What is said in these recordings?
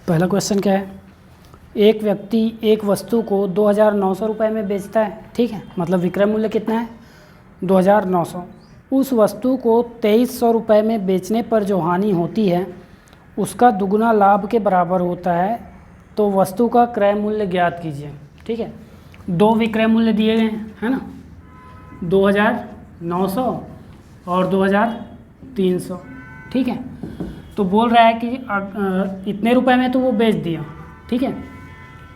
पहला क्वेश्चन क्या है, एक व्यक्ति एक वस्तु को 2,900 रुपये में बेचता है, ठीक है, मतलब विक्रय मूल्य कितना है 2,900। उस वस्तु को 2,300 रुपये में बेचने पर जो हानि होती है उसका दुगुना लाभ के बराबर होता है, तो वस्तु का क्रय मूल्य ज्ञात कीजिए। ठीक है, दो विक्रय मूल्य दिए गए हैं, है ना, 2,900 और 2,300। ठीक है, तो बोल रहा है कि इतने रुपए में तो वो बेच दिया, ठीक है,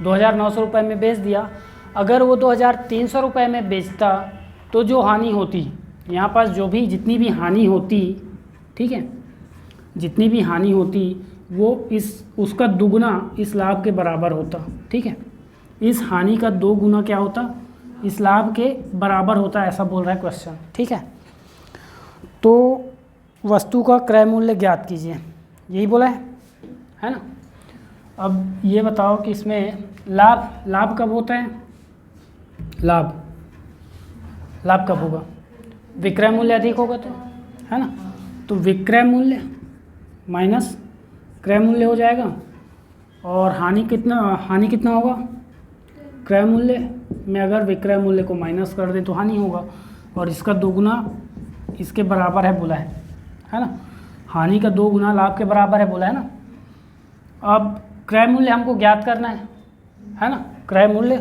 2,900 रुपये में बेच दिया। अगर वो 2,300 रुपये में बेचता तो जो हानि होती, यहाँ पास जो भी जितनी भी हानि होती, ठीक है, जितनी भी हानि होती वो उसका दुगुना इस लाभ के बराबर होता। ठीक है, इस हानि का 2 गुना क्या होता, इस लाभ के बराबर होता, ऐसा बोल रहा है क्वेश्चन। ठीक है, तो वस्तु का क्रय मूल्य ज्ञात कीजिए, यही बोला है ना। अब ये बताओ कि इसमें लाभ कब होता है, लाभ कब होगा, विक्रय मूल्य अधिक होगा तो, है ना। तो विक्रय मूल्य माइनस क्रय मूल्य हो जाएगा, और हानि कितना होगा, क्रय मूल्य में अगर विक्रय मूल्य को माइनस कर दें तो हानि होगा, और इसका 2 गुना इसके बराबर है बोला है ना। हानि का 2 गुना लाभ के बराबर है बोला है ना। अब क्रय मूल्य हमको ज्ञात करना है ना, क्रय मूल्य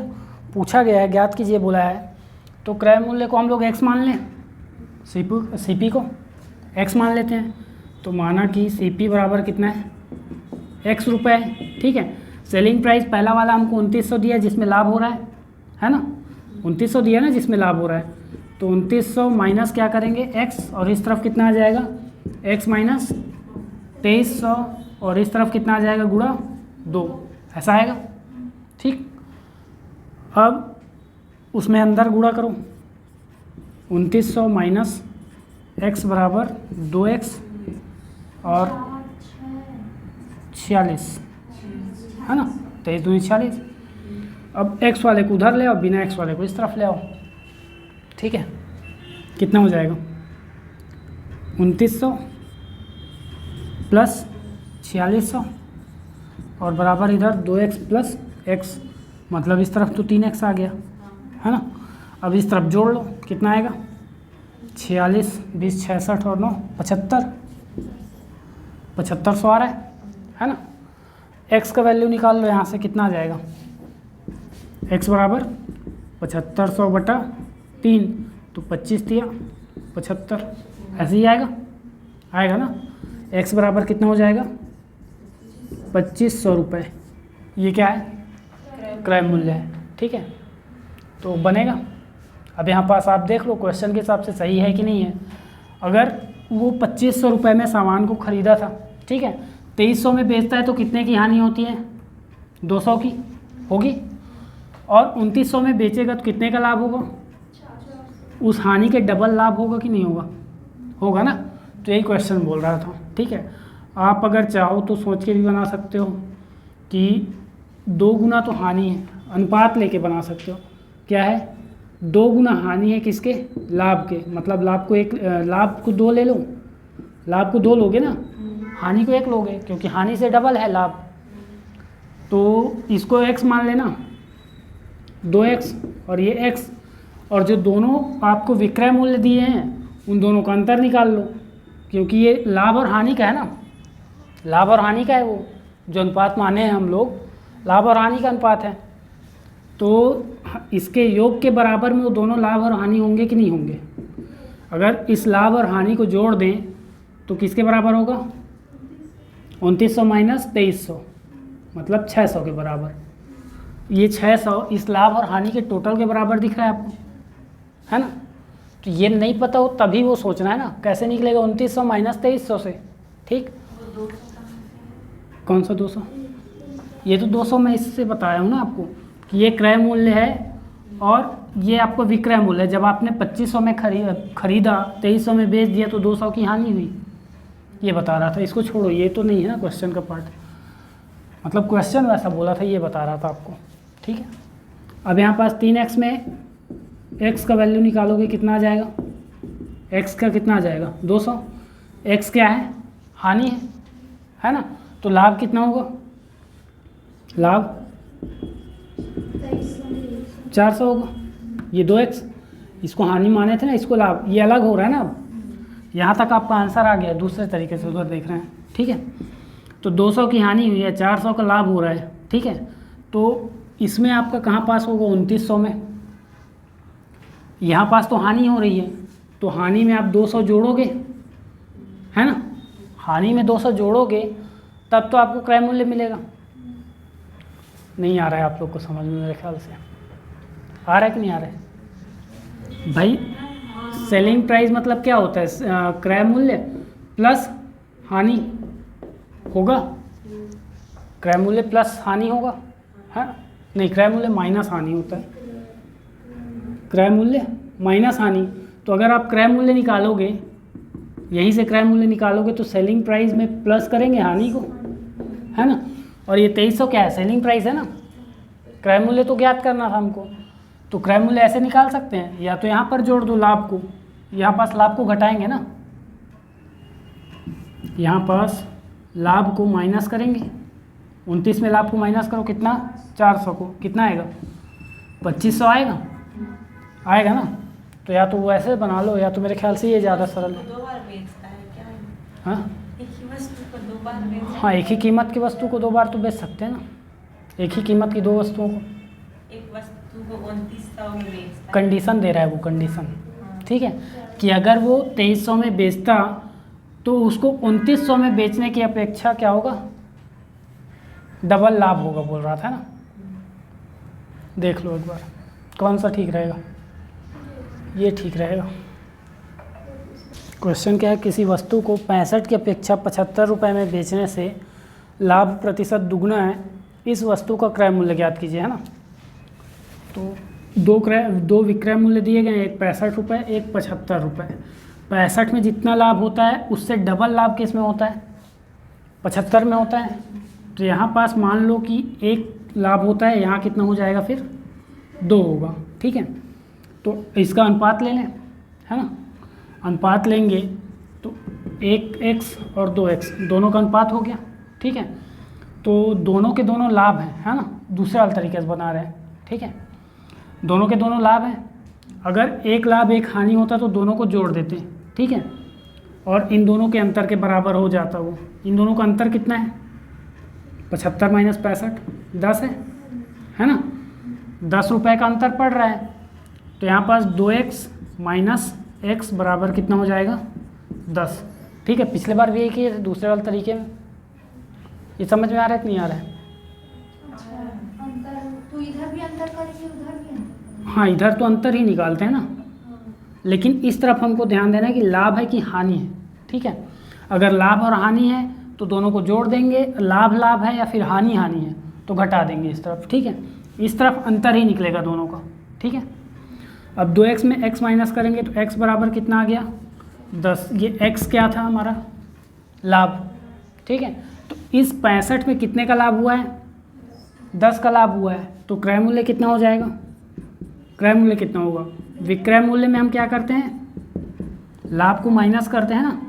पूछा गया है, ज्ञात कीजिए बोला है, तो क्रय मूल्य को हम लोग x मान लें, CP को x मान लेते हैं। तो माना कि CP बराबर कितना है, x रुपये है। ठीक है, सेलिंग प्राइस पहला वाला हमको 2900 दिया जिसमें लाभ हो रहा है ना, 2900 दिया ना जिसमें लाभ हो रहा है, तो 2900 माइनस क्या करेंगे x, और इस तरफ कितना आ जाएगा x माइनस 2300, और इस तरफ कितना आ जाएगा गुणा 2, ऐसा आएगा। ठीक, अब उसमें अंदर गुणा करो, 2900 माइनस x बराबर 2x और 46, है ना, 23 दूनी 46। अब x वाले को उधर ले आओ, बिना x वाले को इस तरफ ले आओ। ठीक है, कितना हो जाएगा 2900 प्लस 4600 और बराबर इधर 2x प्लस x, मतलब इस तरफ तो 3x आ गया, है ना। अब इस तरफ जोड़ लो, कितना आएगा 46, 20, 66 और 9, 7500 आ रहा है ना। x का वैल्यू निकाल लो यहाँ से, कितना आ जाएगा, x बराबर 7500 बटा 3, तो 25 दिया 75, ऐसे ही आएगा ना। x बराबर कितना हो जाएगा 2500 रुपये, ये क्या है क्रय मूल्य है। ठीक है, तो बनेगा। अब यहाँ पास आप देख लो क्वेश्चन के हिसाब से सही है कि नहीं है। अगर वो 2500 रुपये में सामान को ख़रीदा था, ठीक है, 2300 में बेचता है तो कितने की हानि होती है, 200 की होगी, और 2900 में बेचेगा तो कितने का लाभ होगा, उस हानि के डबल लाभ होगा कि नहीं होगा ना। तो यही क्वेश्चन बोल रहा था। ठीक है, आप अगर चाहो तो सोच के भी बना सकते हो कि 2 गुना तो हानि है, अनुपात लेके बना सकते हो। क्या है, 2 गुना हानि है किसके, लाभ के, मतलब लाभ को 2 ले लो, लाभ को 2 लोगे ना, हानि को 1 लोगे, क्योंकि हानि से डबल है लाभ। तो इसको x मान लेना, 2x और ये x, और जो दोनों आपको विक्रय मूल्य दिए हैं उन दोनों का अंतर निकाल लो, क्योंकि ये लाभ और हानि का है ना, लाभ और हानि का है, वो जो अनुपात माने हैं हम लोग, लाभ और हानि का अनुपात है। तो इसके योग के बराबर में वो दोनों लाभ और हानि होंगे कि नहीं होंगे। अगर इस लाभ और हानि को जोड़ दें तो किसके बराबर होगा, 2900 माइनस 2300, मतलब 600 के बराबर। ये 600 इस लाभ और हानि के टोटल के बराबर दिख रहा है आपको, है ना। तो ये नहीं पता हो तभी वो सोचना है ना, कैसे निकलेगा 2900 माइनस 2300 से। ठीक, कौन सा 200, ये तो 200 मैं इससे बताया हूँ ना आपको कि ये क्रय मूल्य है और ये आपको विक्रय मूल्य है। जब आपने 2500 में खरीदा, 2300 में बेच दिया तो 200 की हानि हुई, ये बता रहा था। इसको छोड़ो, ये तो नहीं है ना क्वेश्चन का पार्ट, मतलब क्वेश्चन वैसा बोला था, ये बता रहा था आपको। ठीक है, अब यहाँ पास 3x में x का वैल्यू निकालोगे कितना आ जाएगा, x का कितना आ जाएगा 200, x क्या है, हानि है ना। तो लाभ कितना होगा लाभ 400 होगा। ये 2x, इसको हानि माने थे ना, इसको लाभ, ये अलग हो रहा है ना। अब यहाँ तक आपका आंसर आ गया, दूसरे तरीके से उधर देख रहे हैं, ठीक है। तो 200 की हानि हुई है, 400 का लाभ हो रहा है, ठीक है। तो इसमें आपका कहाँ पास होगा, 2900 में। यहाँ पास तो हानि हो रही है, तो हानि में आप 200 जोड़ोगे, है ना। हानि में 200 जोड़ोगे तब तो आपको क्रय मूल्य मिलेगा। नहीं आ रहा है आप लोग को समझ में, मेरे ख्याल से आ रहा है कि नहीं आ रहा है भाई। सेलिंग प्राइस मतलब क्या होता है, क्रय मूल्य प्लस हानि होगा, क्रय मूल्य प्लस हानि होगा, है नहीं, क्रय मूल्य माइनस हानि होता है, क्रय मूल्य माइनस हानि। तो अगर आप क्रय मूल्य निकालोगे, यहीं से क्रय मूल्य निकालोगे तो सेलिंग प्राइस में प्लस करेंगे हानि को, है ना। और ये 2300 क्या है, सेलिंग प्राइस है ना, क्रय मूल्य तो ज्ञात करना था हमको। तो क्रय मूल्य ऐसे निकाल सकते हैं, या तो यहाँ पर जोड़ दो लाभ को, यहाँ पास लाभ को घटाएंगे ना, यहाँ पास लाभ को माइनस करेंगे, 29 में लाभ को माइनस करो, कितना, 400 को कितना आएगा, 2500 आएगा, आएगा ना। तो या तो वो ऐसे बना लो, या तो मेरे ख्याल से ये ज़्यादा सरल है। हाँ हाँ, एक ही कीमत की वस्तु को 2 बार तो बेच सकते हैं ना, एक ही कीमत की 2 वस्तुओं को। एक वस्तु को 2900 में बेचता है, कंडीशन दे रहा है वो, कंडीशन, ठीक है, कि अगर वो 2300 में बेचता तो उसको 2900 में बेचने की अपेक्षा क्या होगा, डबल लाभ होगा, बोल रहा था ना। देख लो एक बार कौन सा ठीक रहेगा, ये ठीक रहेगा। क्वेश्चन क्या है, किसी वस्तु को 65 की अपेक्षा 75 रुपये में बेचने से लाभ प्रतिशत दुगना है, इस वस्तु का क्रय मूल्य ज्ञात कीजिए, है ना। तो दो विक्रय मूल्य दिए गए हैं, एक 65 रुपये, एक 75 रुपये। 65 में जितना लाभ होता है उससे डबल लाभ किस में होता है, 75 में होता है। तो यहाँ पास मान लो कि 1 लाभ होता है, यहाँ कितना हो जाएगा फिर, 2 होगा, ठीक है। तो इसका अनुपात ले लें, है ना, अनुपात लेंगे तो 1x और 2x दोनों का अनुपात हो गया, ठीक है। तो दोनों के दोनों लाभ हैं, है ना, दूसरे वाले तरीके से बना रहे हैं, ठीक है। दोनों के दोनों लाभ हैं, अगर एक लाभ एक हानि होता तो दोनों को जोड़ देते, ठीक है, और इन दोनों के अंतर के बराबर हो जाता वो। इन दोनों का अंतर कितना है, 75 माइनस 65 10 है ना, 10 रुपये का अंतर पड़ रहा है। तो यहाँ पास 2x माइनस x बराबर कितना हो जाएगा, 10, ठीक है। पिछले बार भी यही किए थे दूसरे वाले तरीके में। ये समझ में आ रहा है कि नहीं आ रहा है? तो इधर भी अंतर करेंगे, उधर भी अंतर? हाँ, इधर तो अंतर ही निकालते हैं ना, लेकिन इस तरफ हमको ध्यान देना है कि लाभ है कि हानि है, ठीक है। अगर लाभ और हानि है तो दोनों को जोड़ देंगे, लाभ लाभ है या फिर हानि हानि है तो घटा देंगे इस तरफ, ठीक है। इस तरफ अंतर ही निकलेगा दोनों का, ठीक है। अब 2x में x माइनस करेंगे तो x बराबर कितना आ गया, 10। ये x क्या था हमारा, लाभ, ठीक है। तो इस 65 में कितने का लाभ हुआ है, 10 का लाभ हुआ है। तो क्रय मूल्य कितना हो जाएगा, क्रय मूल्य कितना होगा, विक्रय मूल्य में हम क्या करते हैं, लाभ को माइनस करते हैं ना।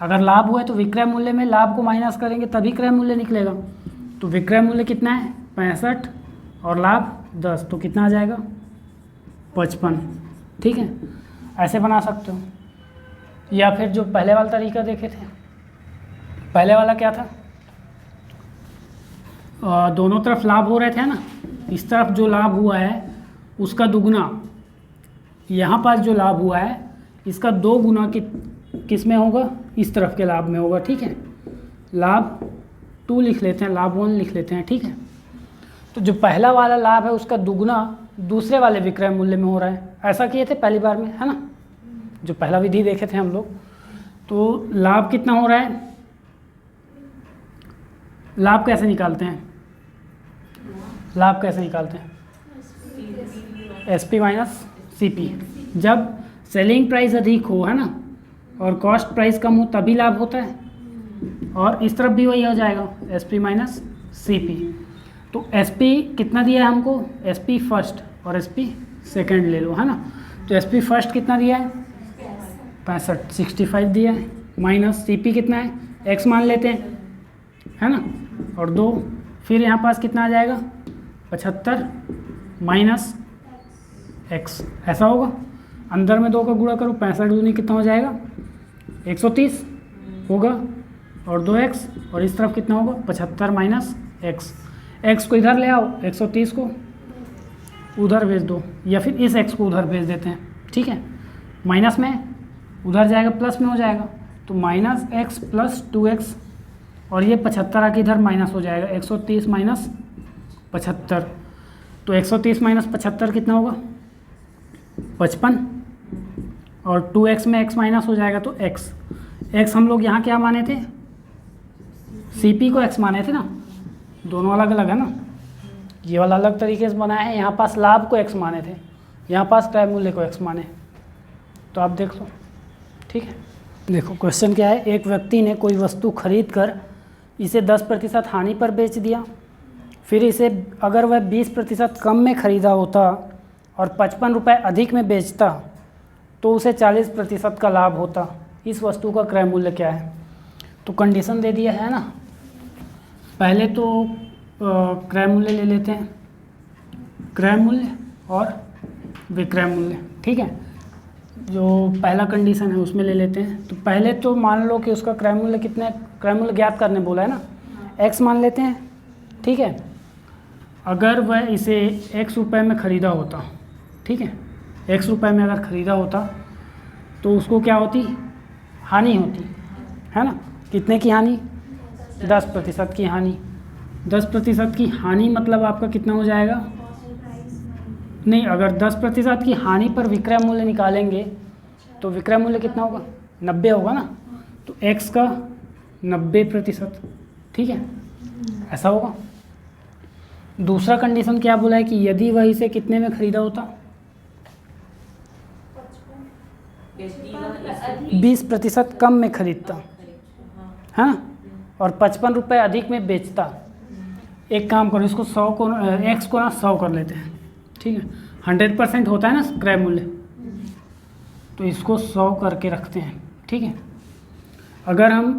अगर लाभ हुआ है तो विक्रय मूल्य में लाभ को माइनस करेंगे तभी क्रय मूल्य निकलेगा। तो विक्रय मूल्य कितना है, 65 और लाभ 10, तो कितना आ जाएगा, 55, ठीक है। ऐसे बना सकते हो, या फिर जो पहले वाला तरीका देखे थे, पहले वाला क्या था, दोनों तरफ लाभ हो रहे थे ना, इस तरफ जो लाभ हुआ है उसका दुगना, यहाँ पास जो लाभ हुआ है इसका 2 गुना किस में होगा, इस तरफ के लाभ में होगा, ठीक है। लाभ 2 लिख लेते हैं, लाभ 1 लिख लेते हैं, ठीक है। तो जो पहला वाला लाभ है उसका दुगना दूसरे वाले विक्रय मूल्य में हो रहा है, ऐसा किए थे पहली बार में, है ना, जो पहला विधि देखे थे हम लोग। तो लाभ कितना हो रहा है, लाभ कैसे निकालते हैं, लाभ कैसे निकालते हैं, SP माइनस CP। जब सेलिंग प्राइस अधिक हो, है ना, और कॉस्ट प्राइस कम हो तभी लाभ होता है, और इस तरफ भी वही हो जाएगा, SP माइनस CP। तो SP कितना दिया है हमको, SP फर्स्ट और SP सेकंड ले लो, है ना। तो SP फर्स्ट कितना दिया है, 65 दिया है, माइनस CP कितना है, x मान लेते हैं, है ना, और 2 फिर यहाँ पास कितना आ जाएगा 75 माइनस x, ऐसा होगा। अंदर में 2 का गुणा करो, 65 दूनी कितना हो जाएगा 130 होगा, और 2x, और इस तरफ कितना होगा 75 माइनस x को इधर ले आओ, 130 को उधर भेज दो, या फिर इस x को उधर भेज देते हैं, ठीक है। माइनस में उधर जाएगा प्लस में हो जाएगा, तो माइनस x प्लस 2x, और ये 75 आके इधर माइनस हो जाएगा, 130 माइनस 75, तो 130 माइनस 75 कितना होगा 55, और 2x में x माइनस हो जाएगा, तो x हम लोग यहाँ क्या माने थे, CP को x माने थे ना, दोनों अलग अलग है ना, ये वाला अलग तरीके से बनाया है, यहाँ पास लाभ को x माने थे, यहाँ पास क्रय मूल्य को x माने, तो आप देख लो, ठीक है। देखो क्वेश्चन क्या है, एक व्यक्ति ने कोई वस्तु खरीद कर इसे 10% हानि पर बेच दिया, फिर इसे अगर वह 20% कम में ख़रीदा होता और 55 रुपये अधिक में बेचता तो उसे 40% का लाभ होता। इस वस्तु का क्रय मूल्य क्या है? तो कंडीशन दे दिया है ना, पहले तो क्रय मूल्य ले लेते हैं, क्रय मूल्य और विक्रय मूल्य, ठीक है। जो पहला कंडीशन है उसमें ले लेते हैं। तो पहले तो मान लो कि उसका क्रय मूल्य कितने, क्रय मूल्य ज्ञात करने बोला है ना, x मान लेते हैं, ठीक है। अगर वह इसे x रुपये में ख़रीदा होता, ठीक है, x रुपये में अगर ख़रीदा होता तो उसको क्या होती, हानि होती है ना। कितने की हानि? 10% की हानि। 10% की हानि मतलब आपका कितना हो जाएगा, नहीं, अगर 10% की हानि पर विक्रय मूल्य निकालेंगे तो विक्रय मूल्य कितना होगा, 90 होगा ना। तो x का 90%, ठीक है, ऐसा होगा। दूसरा कंडीशन क्या बोला है कि यदि वह इसे कितने में ख़रीदा होता, 20% कम में ख़रीदता है ना, और 55 रुपये अधिक में बेचता। एक काम करो, इसको 100 को x को ना 100 कर लेते हैं, ठीक है। 100% होता है ना क्रय मूल्य, तो इसको 100 करके रखते हैं, ठीक है। अगर हम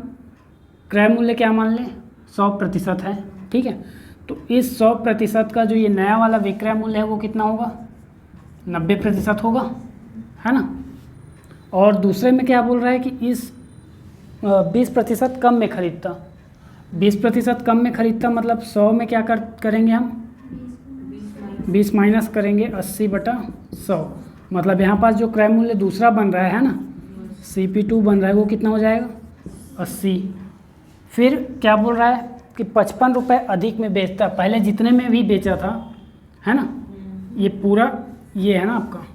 क्रय मूल्य क्या मान लें, 100% है, ठीक है। तो इस 100% का जो ये नया वाला विक्रय मूल्य है वो कितना होगा, 90% होगा, है ना। और दूसरे में क्या बोल रहा है कि इस 20% कम में ख़रीदता, 20% कम में ख़रीदता मतलब 100 में क्या करेंगे हम, 20 माइनस करेंगे 80/100, मतलब यहाँ पास जो क्रय मूल्य दूसरा बन रहा है ना, CP2 बन रहा है, वो कितना हो जाएगा 80। फिर क्या बोल रहा है कि 55 रुपये अधिक में बेचता, पहले जितने में भी बेचा था, है ना, ये पूरा ये है ना आपका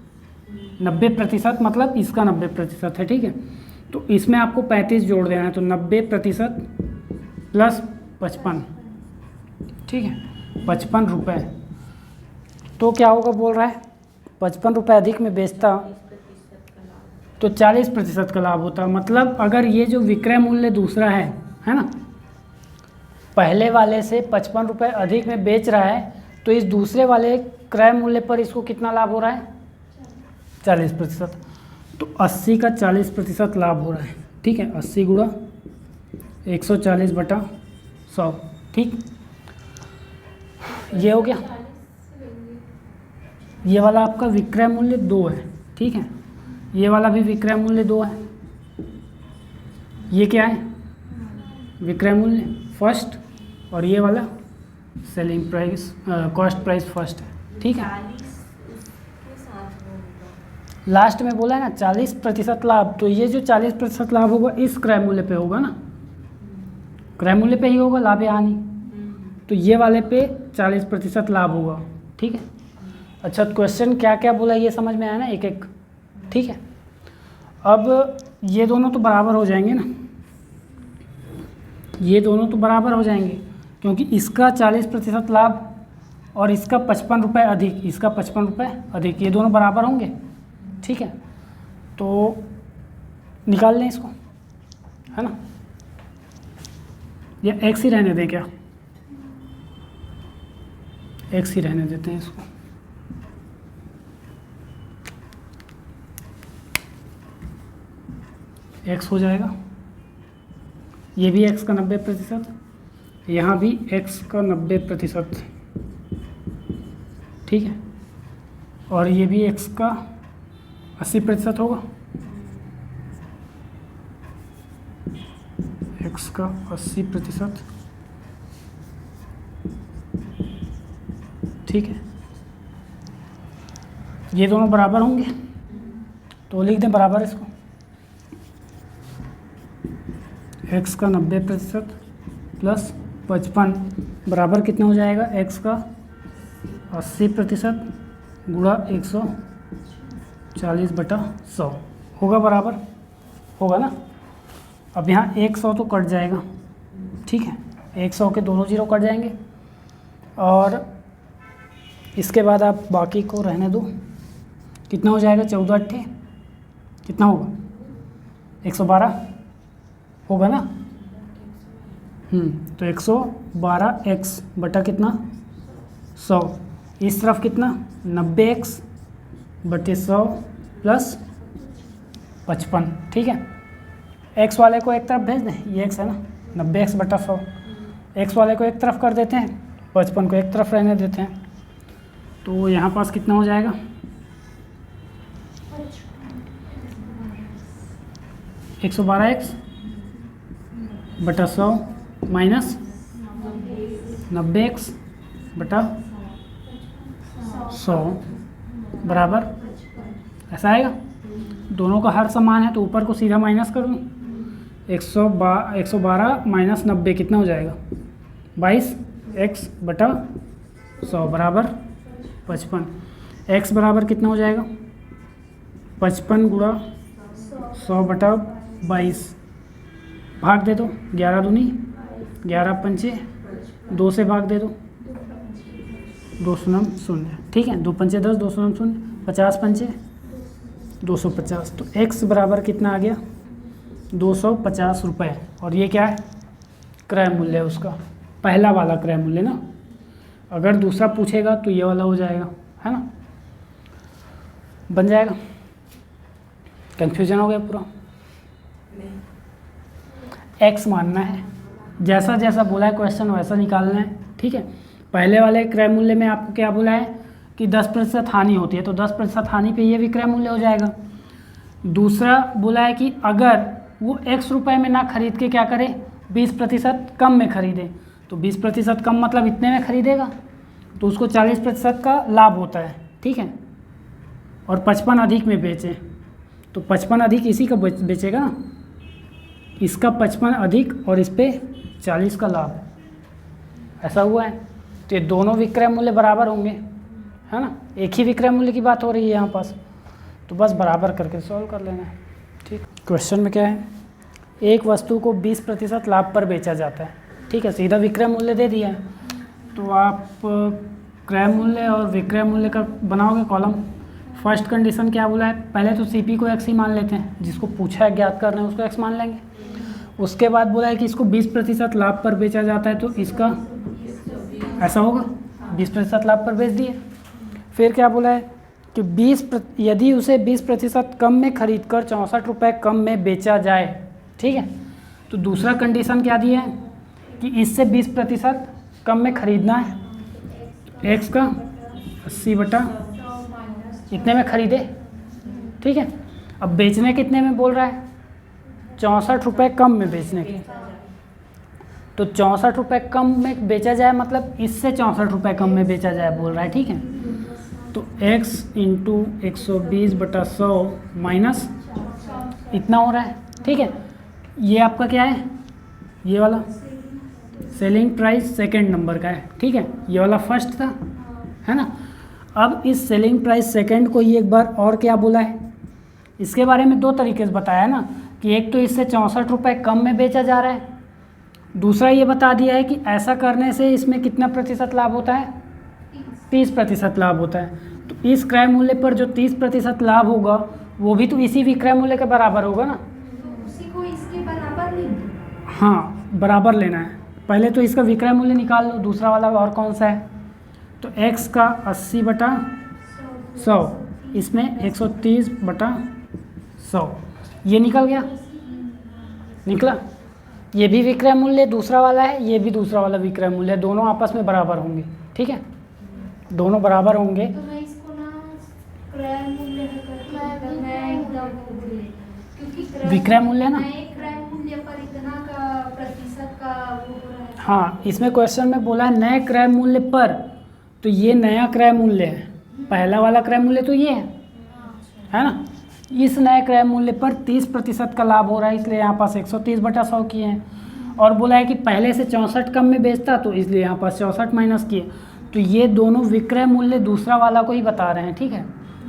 90%, मतलब इसका 90% है, ठीक है। तो इसमें आपको 35 जोड़ देना है, तो 90% प्लस 55, ठीक है, 55 रुपये। तो क्या होगा बोल रहा है, 55 रुपये अधिक में बेचता तो 40% का लाभ होता। मतलब अगर ये जो विक्रय मूल्य दूसरा है ना, पहले वाले से 55 रुपये अधिक में बेच रहा है, तो इस दूसरे वाले क्रय मूल्य पर इसको कितना लाभ हो रहा है, 40%। तो 80 का 40% लाभ हो रहा है, ठीक है। 80 गुणा 140/100, ठीक, ये हो गया। ये वाला आपका विक्रय मूल्य 2 है, ठीक है। ये वाला भी विक्रय मूल्य 2 है। ये क्या है, विक्रय मूल्य फर्स्ट, और ये वाला selling price, cost price first है, ठीक है। लास्ट में बोला है ना 40% लाभ, तो ये जो 40% लाभ होगा इस क्रय मूल्य पे होगा ना, क्रय मूल्य पे ही होगा लाभ या हानि, तो ये वाले पे 40% लाभ होगा, ठीक है। अच्छा, क्वेश्चन क्या क्या बोला ये समझ में आया ना, एक एक, ठीक है। अब ये दोनों तो बराबर हो जाएंगे ना, ये दोनों तो बराबर हो जाएंगे, क्योंकि इसका 40% लाभ और इसका 55 रुपये अधिक, इसका 55 रुपये अधिक, ये दोनों बराबर होंगे, ठीक है। तो निकाल लें इसको, है ना, या x ही रहने दें क्या, x ही रहने देते हैं इसको। x हो जाएगा, ये भी x का 90%, यहाँ भी x का 90%, ठीक है, और ये भी x का 80% होगा, x का 80%, ठीक है। ये दोनों बराबर होंगे तो लिख दें बराबर इसको, x का 90% प्लस 55 बराबर कितना हो जाएगा, x का 80% गुणा 140/100 होगा, बराबर होगा ना। अब यहाँ 100 तो कट जाएगा, ठीक है, 100 के दोनों जीरो कट जाएंगे, और इसके बाद आप बाकी को रहने दो। कितना हो जाएगा, 14 अट्ठे कितना होगा, 112 होगा ना। तो 112x बटा कितना, 100, इस तरफ कितना 90x बटे 100 प्लस 55, ठीक है। x वाले को एक तरफ भेज दें, ये x है ना, 90x बटा 100, x वाले को एक तरफ कर देते हैं, 55 को एक तरफ रहने देते हैं, तो यहाँ पास कितना हो जाएगा, 112x बटा 100 माइनस 90x बटा 100 बराबर, ऐसा आएगा। दोनों का हर समान है तो ऊपर को सीधा माइनस कर दूँ, 112 माइनस 90 कितना हो जाएगा, 22x बटा 100 बराबर 55, x बराबर कितना हो जाएगा, 55 गुणा 100 बटा 22, भाग दे दो, 11 दूनी 11 पंचे 2 से भाग दे दो, 2 शून्य 0, ठीक है, 2 पंचे 10, 2 शून्य 0, 50 पंचे 250, तो x बराबर कितना आ गया, 250 रुपये। और ये क्या है, क्रय मूल्य है उसका, पहला वाला क्रय मूल्य ना। अगर दूसरा पूछेगा तो ये वाला हो जाएगा, है ना, बन जाएगा। कंफ्यूजन हो गया पूरा, x मानना है, जैसा जैसा बोला है क्वेश्चन वैसा निकालना है, ठीक है। पहले वाले क्रय मूल्य में आपको क्या बोला है कि 10% हानि होती है, तो 10% हानि पे ये भी क्रय मूल्य हो जाएगा। दूसरा बोला है कि अगर वो x रुपए में ना खरीद के क्या करे, 20% कम में खरीदे, तो 20% कम मतलब इतने में खरीदेगा तो उसको 40% का लाभ होता है, ठीक है। और 55 अधिक में बेचे तो 55 अधिक इसी का बेचेगा ना, इसका 55 अधिक और इस पे 40 का लाभ, ऐसा हुआ है। तो ये दोनों विक्रय मूल्य बराबर होंगे, है ना, एक ही विक्रय मूल्य की बात हो रही है यहाँ पास, तो बस बराबर करके सॉल्व कर लेना है, ठीक। क्वेश्चन में क्या है, एक वस्तु को 20% लाभ पर बेचा जाता है, ठीक है, सीधा विक्रय मूल्य दे दिया है, तो आप क्रय मूल्य और विक्रय मूल्य का बनाओगे कॉलम। फर्स्ट कंडीशन क्या बोला है, पहले तो सीपी को x ही मान लेते हैं, जिसको पूछा है ज्ञात करना है उसको x मान लेंगे। उसके बाद बोला है कि इसको 20% लाभ पर बेचा जाता है, तो इसका ऐसा होगा, 20% लाभ पर बेच दिए। फिर क्या बोला है कि यदि उसे 20% कम में खरीद कर 64 रुपये कम में बेचा जाए, ठीक है। तो दूसरा कंडीशन क्या दिया है कि इससे 20% कम में खरीदना है, x का 80 बटा इतने में खरीदे, ठीक है। अब बेचने कितने में बोल रहा है, 64 रुपये कम में बेचने के, तो 64 रुपये कम में बेचा जाए मतलब इससे 64 रुपये कम में बेचा जाए बोल रहा है, ठीक है। तो x इंटू 120 बटा 100 माइनस इतना हो रहा है, ठीक है। ये आपका क्या है, ये वाला सेलिंग प्राइस सेकंड नंबर का है, ठीक है, ये वाला फर्स्ट था, है ना। अब इस सेलिंग प्राइस सेकंड को ये एक बार और क्या बोला है, इसके बारे में दो तरीके से बताया है ना, कि एक तो इससे 64 रुपये कम में बेचा जा रहा है, दूसरा ये बता दिया है कि ऐसा करने से इसमें कितना प्रतिशत लाभ होता है, 30% लाभ होता है। तो इस क्रय मूल्य पर जो 30% लाभ होगा वो भी तो इसी विक्रय मूल्य के बराबर होगा ना, उसी को इसके बराबर लेंगे। हाँ बराबर लेना है। पहले तो इसका विक्रय मूल्य निकाल लो, दूसरा वाला और कौन सा है, तो x का 80 बटा 100, इसमें 130 बटा 100, ये निकल गया, निकला। ये भी विक्रय मूल्य दूसरा वाला है, ये भी दूसरा वाला विक्रय मूल्य है, दोनों आपस में बराबर होंगे। ठीक है, दोनों बराबर होंगे। तो मैं इसको ना क्रय मूल्य करके मैं एकदम क्योंकि विक्रय मूल्य ना, नए क्रय मूल्य पर इतना का प्रतिशत का वो हो रहा है। हाँ, इसमें क्वेश्चन में बोला है नए क्रय मूल्य पर, तो ये नया क्रय मूल्य है, पहला वाला क्रय मूल्य तो ये है ना। इस नए क्रय मूल्य पर 30% का लाभ हो रहा है, इसलिए यहाँ पास 130/100 किए हैं। और बोला है कि पहले से 64 कम में बेचता, तो इसलिए यहाँ पास 64 माइनस किए। तो ये दोनों विक्रय मूल्य दूसरा वाला को ही बता रहे हैं। ठीक है,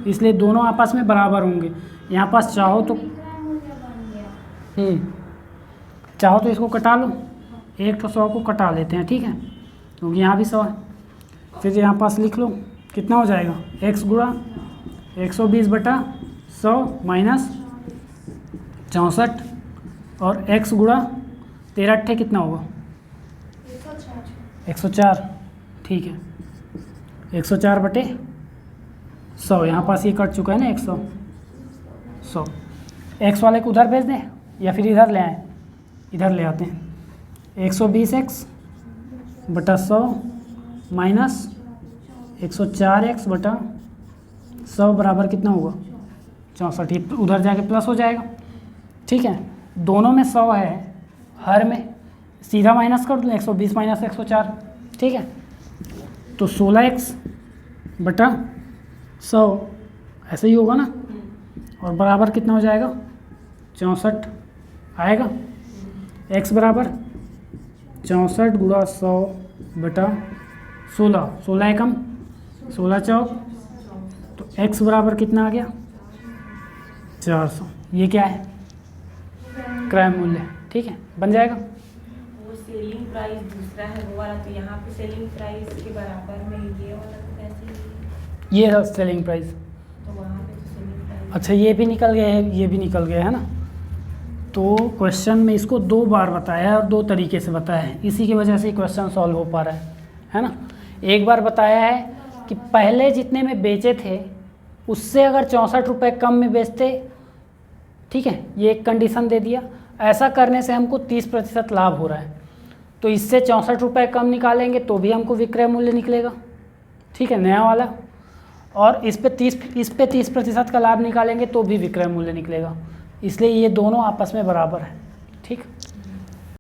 इसलिए दोनों आपस में बराबर होंगे। यहाँ पास चाहो तो विक्रय मूल्य बन गया। चाहो तो इसको कटा लो, 1 तो 100 को कटा लेते हैं। ठीक है, क्योंकि यहाँ भी 100 है। फिर यहाँ पास लिख लो, कितना हो जाएगा, x गुणा 120/100 माइनस 64 और x गुणा 13 अट्ठे कितना होगा, 104। ठीक है, 104/100, यहाँ पास ये कट चुका है ना 100। x वाले को उधर भेज दें या फिर इधर ले आएँ, इधर ले आते हैं। 120x/100 माइनस 104x/100 बराबर कितना होगा, 64। ये उधर जाके प्लस हो जाएगा। ठीक है, दोनों में 100 है, हर में सीधा माइनस कर दूँ, 120 माइनस 104। ठीक है, तो 16x/100 ऐसे ही होगा ना, और बराबर कितना हो जाएगा, 64 आएगा। x बराबर 64 गुणा 100/16, 16 एकम 16 चौक, तो x बराबर कितना आ गया, 400। ये क्या है, क्रय मूल्य। ठीक है, बन जाएगा। वो सेलिंग प्राइस दूसरा है वो वाला, तो यहाँ पे सेलिंग प्राइस के बराबर में ये वाला तो कैसे ये है सेलिंग प्राइस। तो वहाँ पे तो सेलिंग प्राइस। अच्छा, ये भी निकल गए हैं, ये भी निकल गए है ना। तो क्वेश्चन में इसको 2 बार बताया है और 2 तरीके से बताया है, इसी की वजह से ही क्वेश्चन सॉल्व हो पा रहा है ना। एक बार बताया है कि पहले जितने में बेचे थे उससे अगर 64 रुपये कम में बेचते, ठीक है, ये एक कंडीशन दे दिया। ऐसा करने से हमको 30% लाभ हो रहा है, तो इससे 64 रुपये कम निकालेंगे तो भी हमको विक्रय मूल्य निकलेगा। ठीक है, नया वाला। और इस पे 30% का लाभ निकालेंगे तो भी विक्रय मूल्य निकलेगा। इसलिए ये दोनों आपस में बराबर है। ठीक।